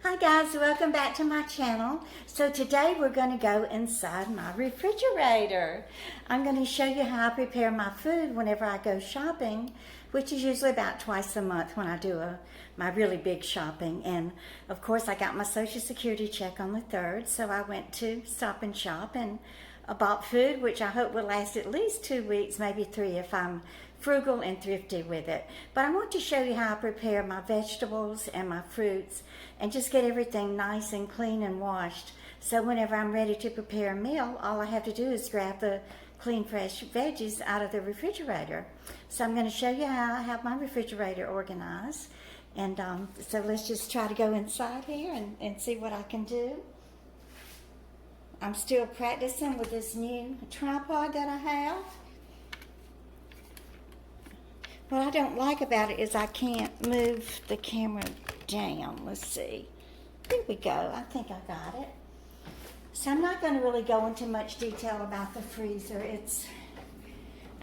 Hi guys, welcome back to my channel. So today we're going to go inside my refrigerator. I'm going to show you how I prepare my food whenever I go shopping, which is usually about twice a month when I do my really big shopping. And of course I got my Social Security check on the 3rd, so I went to Stop and Shop and bought food, which I hope will last at least 2 weeks, maybe 3 if I'm frugal and thrifty with it. But I want to show you how I prepare my vegetables and my fruits and just get everything nice and clean and washed. So whenever I'm ready to prepare a meal, all I have to do is grab the clean, fresh veggies out of the refrigerator. So I'm going to show you how I have my refrigerator organized. And so let's just try to go inside here and see what I can do. I'm still practicing with this new tripod that I have. What I don't like about it is I can't move the camera down. Let's see. Here we go. I think I got it. So I'm not going to really go into much detail about the freezer.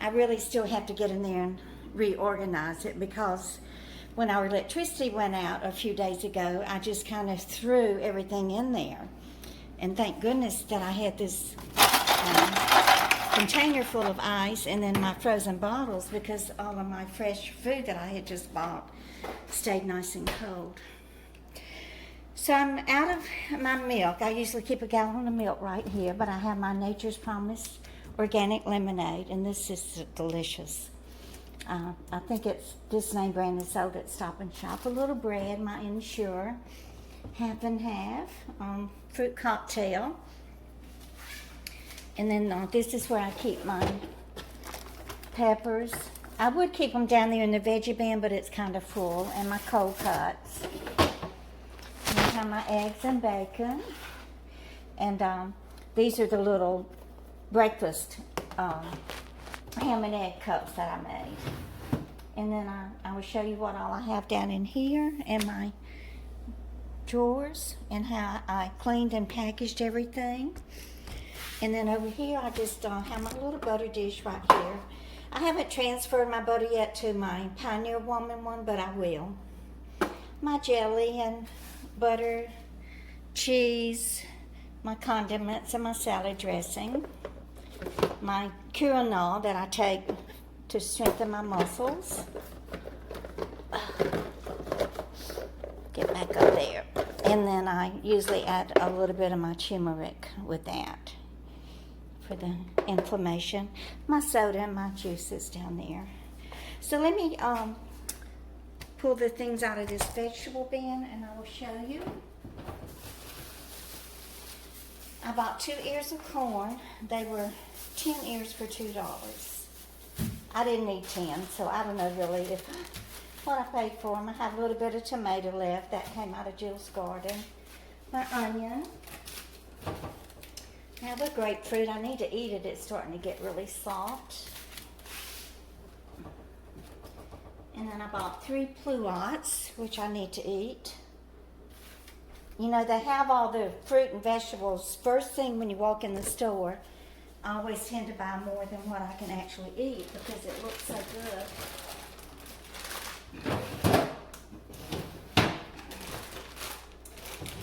I really still have to get in there and reorganize it because when our electricity went out a few days ago, I just kind of threw everything in there. And thank goodness that I had this container full of ice and then my frozen bottles, because all of my fresh food that I had just bought stayed nice and cold. So I'm out of my milk. I usually keep a gallon of milk right here, but I have my Nature's Promise organic lemonade, and this is delicious. I think it's this name brand is sold at Stop and Shop. A little bread, my Ensure, half and half, fruit cocktail. And then this is where I keep my peppers. I would keep them down there in the veggie bin, but it's kind of full. And my cold cuts. And I have my eggs and bacon. And these are the little breakfast ham and egg cups that I made. And then I will show you what all I have down in here and my drawers and how I cleaned and packaged everything. And then over here, I just have my little butter dish right here. I haven't transferred my butter yet to my Pioneer Woman one, but I will. My jelly and butter, cheese, my condiments and my salad dressing. My Curanol that I take to strengthen my muscles. Get back up there. And then I usually add a little bit of my turmeric with that for the inflammation. My soda and my juices down there. So let me pull the things out of this vegetable bin and I will show you. I bought 2 ears of corn. They were 10 ears for $2. I didn't need 10, so I don't know really what I paid for them. I have a little bit of tomato left. That came out of Jill's garden. My onion. I have a grapefruit. I need to eat it. It's starting to get really soft. And then I bought 3 pluots, which I need to eat. You know, they have all the fruit and vegetables first thing when you walk in the store. I always tend to buy more than what I can actually eat because it looks so good.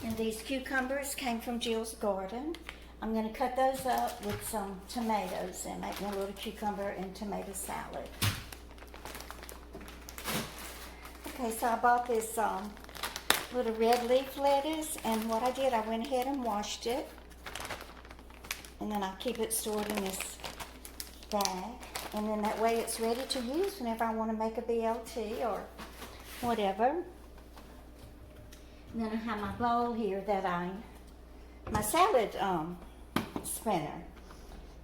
And these cucumbers came from Jill's garden. I'm going to cut those up with some tomatoes and make me a little cucumber and tomato salad. Okay, so I bought this little red leaf lettuce, and what I did, I went ahead and washed it. And then I keep it stored in this bag. And then that way it's ready to use whenever I want to make a BLT or whatever. And then I have my bowl here that my salad spinner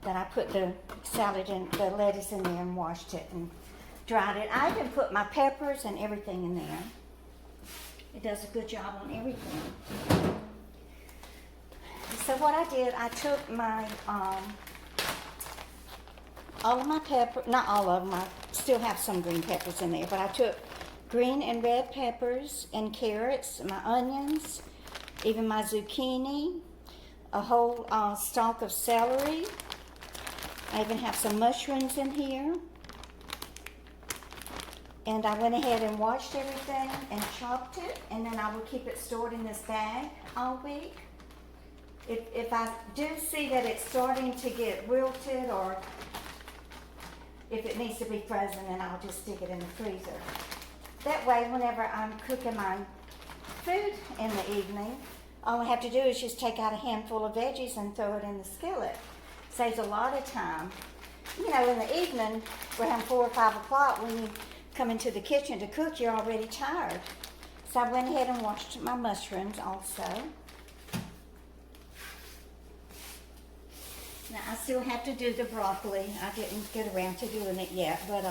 that I put the salad and the lettuce in there and washed it and dried it. I even put my peppers and everything in there. It does a good job on everything. So what I did, I took my all of my pepper, not all of them, I still have some green peppers in there, but I took green and red peppers and carrots, my onions, even my zucchini, a whole stalk of celery. I even have some mushrooms in here. And I went ahead and washed everything and chopped it, and then I will keep it stored in this bag all week. If I do see that it's starting to get wilted, or if it needs to be frozen, then I'll just stick it in the freezer. That way, whenever I'm cooking my food in the evening, all I have to do is just take out a handful of veggies and throw it in the skillet. Saves a lot of time. You know, in the evening, around 4 or 5 o'clock, when you come into the kitchen to cook, you're already tired. So I went ahead and washed my mushrooms also. Now I still have to do the broccoli. I didn't get around to doing it yet, but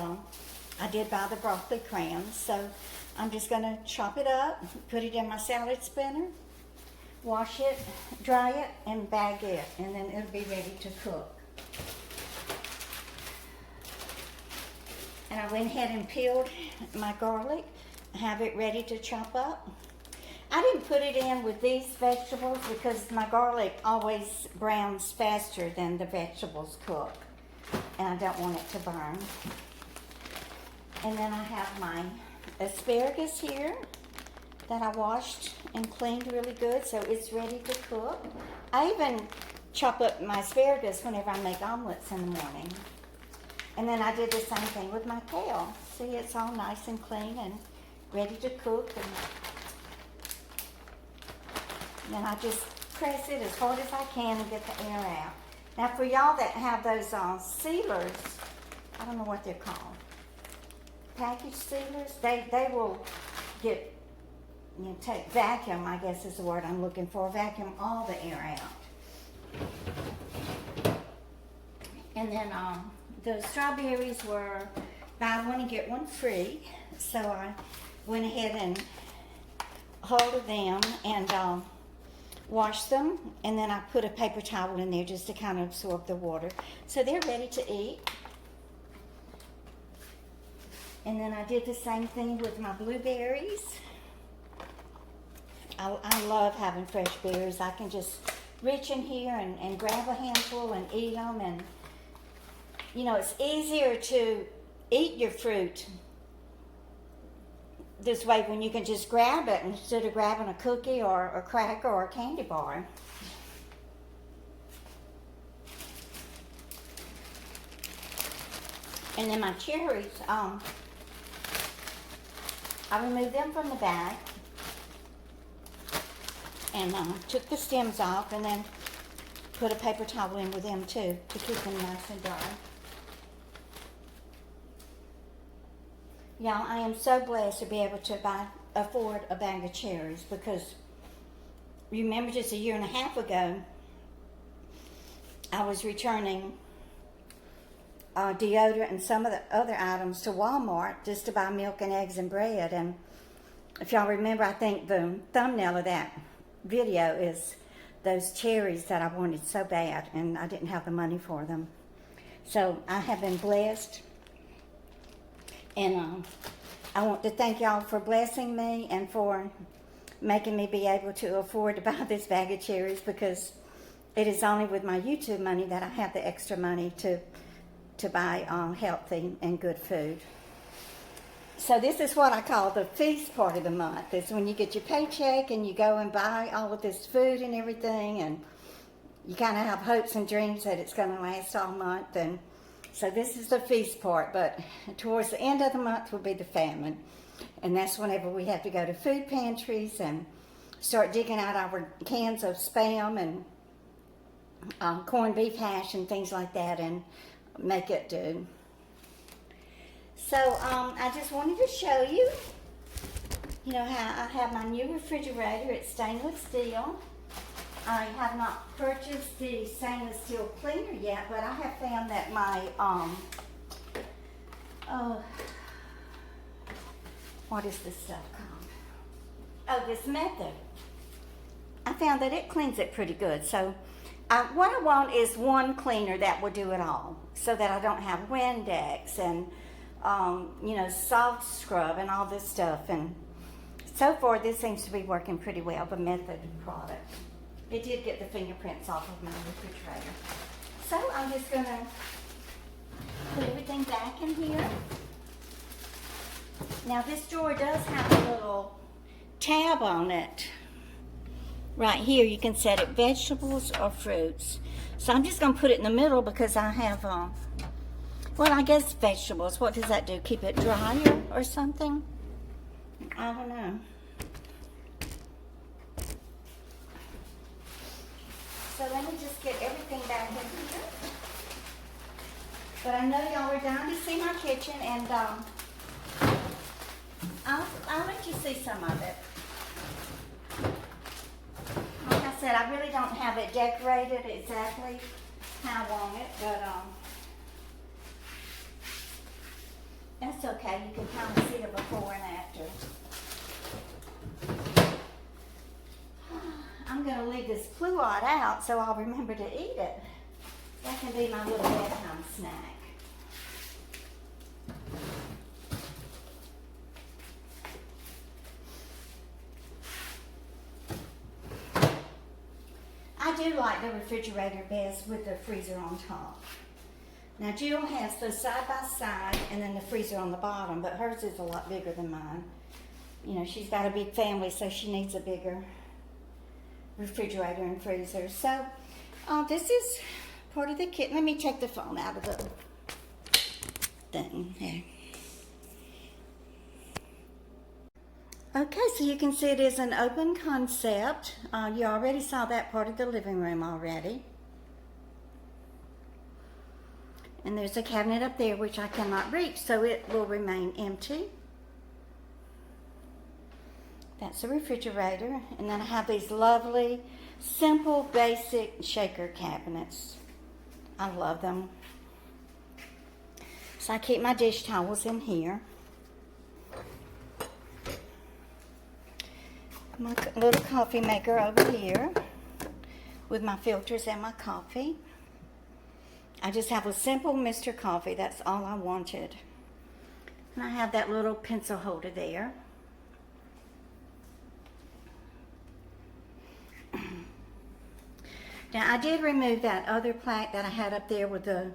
I did buy the broccoli crayons. So I'm just gonna chop it up, put it in my salad spinner, wash it, dry it, and bag it, and then it'll be ready to cook. And I went ahead and peeled my garlic, have it ready to chop up. I didn't put it in with these vegetables because my garlic always browns faster than the vegetables cook, and I don't want it to burn. And then I have my asparagus here that I washed and cleaned really good, so it's ready to cook. I even chop up my asparagus whenever I make omelets in the morning. And then I did the same thing with my kale. See, it's all nice and clean and ready to cook. And then I just press it as hard as I can and get the air out. Now for y'all that have those sealers, I don't know what they're called, package sealers, they will get, you know, take vacuum, I guess is the word I'm looking for, vacuum all the air out. And then the strawberries were buy one and get one free, so I went ahead and hold of them and washed them, and then I put a paper towel in there just to kind of absorb the water. So they're ready to eat. And then I did the same thing with my blueberries. I love having fresh berries. I can just reach in here and grab a handful and eat them, and you know, it's easier to eat your fruit this way when you can just grab it instead of grabbing a cookie or a cracker or a candy bar. And then my cherries, I removed them from the bag and took the stems off, and then put a paper towel in with them too to keep them nice and dry. Y'all, I am so blessed to be able to afford a bag of cherries, because remember just a year and a half ago, I was returning deodorant and some of the other items to Walmart just to buy milk and eggs and bread. And if y'all remember, I think the thumbnail of that video is those cherries that I wanted so bad, and I didn't have the money for them. So I have been blessed. And I want to thank y'all for blessing me and for making me be able to afford to buy this bag of cherries, because it is only with my YouTube money that I have the extra money to buy healthy and good food. So this is what I call the feast part of the month. It's when you get your paycheck and you go and buy all of this food and everything, and you kind of have hopes and dreams that it's going to last all month. And so this is the feast part, but towards the end of the month will be the famine. And that's whenever we have to go to food pantries and start digging out our cans of Spam and corned beef hash and things like that and make it do. So I just wanted to show you, how I have my new refrigerator. It's stainless steel. I have not purchased the stainless steel cleaner yet, but I have found that my, what is this stuff called? Oh, this Method. I found that it cleans it pretty good. So what I want is one cleaner that will do it all, so that I don't have Windex and, soft scrub and all this stuff. And so far, this seems to be working pretty well, the Method product. It did get the fingerprints off of my refrigerator. So I'm just going to put everything back in here. Now this drawer does have a little tab on it. Right here you can set it vegetables or fruits. So I'm just going to put it in the middle because I have, well, I guess vegetables. What does that do? Keep it drier or something? I don't know. So let me just get everything back in here. But I know y'all are down to see my kitchen, and I'll let you see some of it. Like I said, I really don't have it decorated exactly how I want it, but that's okay. You can kind of see the before and after. I'm going to leave this pluout out so I'll remember to eat it. That can be my little bedtime snack. I do like the refrigerator best with the freezer on top. Now Jill has the side by side and then the freezer on the bottom, but hers is a lot bigger than mine. You know, she's got a big family, so she needs a bigger refrigerator and freezer. So this is part of the kit. Let me take the phone out of the thing here. Okay, so you can see it is an open concept. You already saw that part of the living room already. And there's a cabinet up there which I cannot reach, so it will remain empty. That's a refrigerator. And then I have these lovely, simple, basic shaker cabinets. I love them. So I keep my dish towels in here. My little coffee maker over here with my filters and my coffee. I just have a simple Mr. Coffee. That's all I wanted. And I have that little pencil holder there. Now I did remove that other plaque that I had up there with the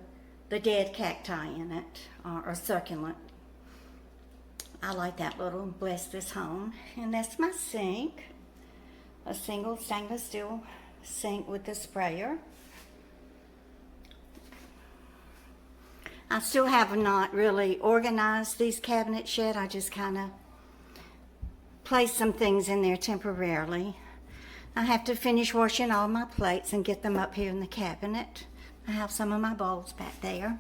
dead cacti in it, or succulent. I like that little bless this home. And that's my sink. A single stainless steel sink with the sprayer. I still have not really organized these cabinets yet. I just kind of placed some things in there temporarily. I have to finish washing all my plates and get them up here in the cabinet. I have some of my bowls back there.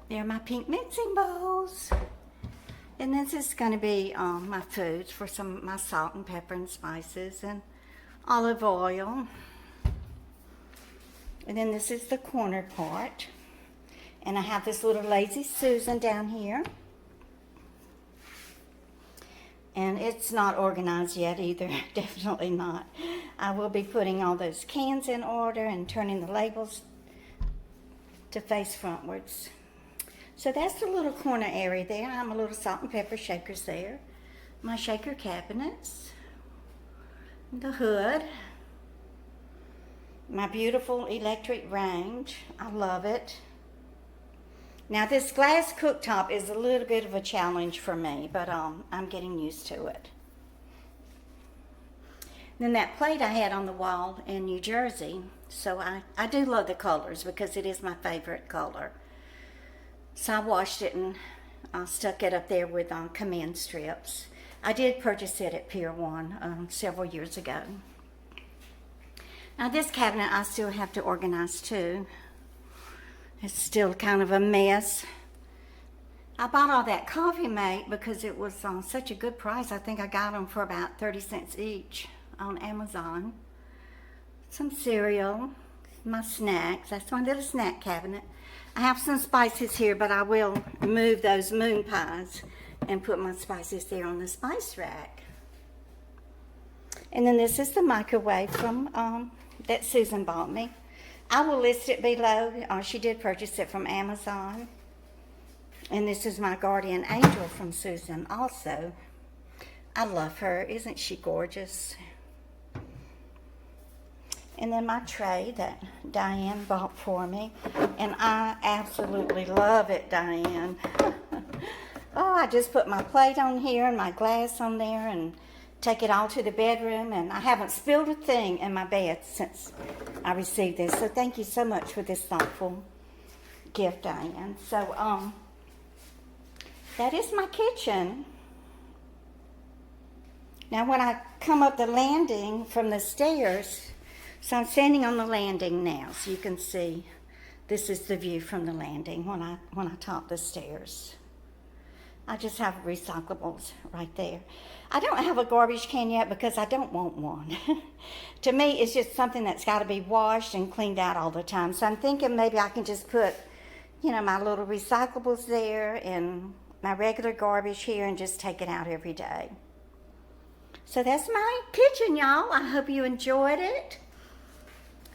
They're my pink mixing bowls. And this is going to be my foods for some of my salt and pepper and spices and olive oil. And then this is the corner part. And I have this little Lazy Susan down here. And it's not organized yet either, definitely not. I will be putting all those cans in order and turning the labels to face frontwards. So that's the little corner area there. I have my little salt and pepper shakers there. My shaker cabinets. The hood. My beautiful electric range. I love it. Now this glass cooktop is a little bit of a challenge for me, but I'm getting used to it. Then that plate I had on the wall in New Jersey, so I do love the colors because it is my favorite color. So I washed it and stuck it up there with command strips. I did purchase it at Pier 1 several years ago. Now this cabinet I still have to organize too. It's still kind of a mess. I bought all that coffee mate because it was on such a good price. I think I got them for about 30 cents each on Amazon. Some cereal, my snacks. That's my little snack cabinet. I have some spices here, but I will move those moon pies and put my spices there on the spice rack. And then this is the microwave from that Susan bought me. I will list it below. She did purchase it from Amazon. And this is my guardian angel from Susan also. I love her. Isn't she gorgeous? And then my tray that Diane bought for me. And I absolutely love it, Diane. Oh, I just put my plate on here and my glass on there and take it all to the bedroom, and I haven't spilled a thing in my bed since I received this. So thank you so much for this thoughtful gift, Diane. So that is my kitchen. Now when I come up the landing from the stairs, so I'm standing on the landing now, so you can see this is the view from the landing when I top the stairs. I just have recyclables right there. I don't have a garbage can yet because I don't want one. To me, it's just something that's got to be washed and cleaned out all the time. So I'm thinking maybe I can just put, my little recyclables there and my regular garbage here and just take it out every day. So that's my kitchen, y'all. I hope you enjoyed it.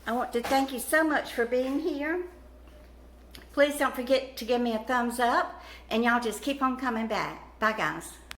I want to thank you so much for being here. Please don't forget to give me a thumbs up, and y'all just keep on coming back. Bye, guys.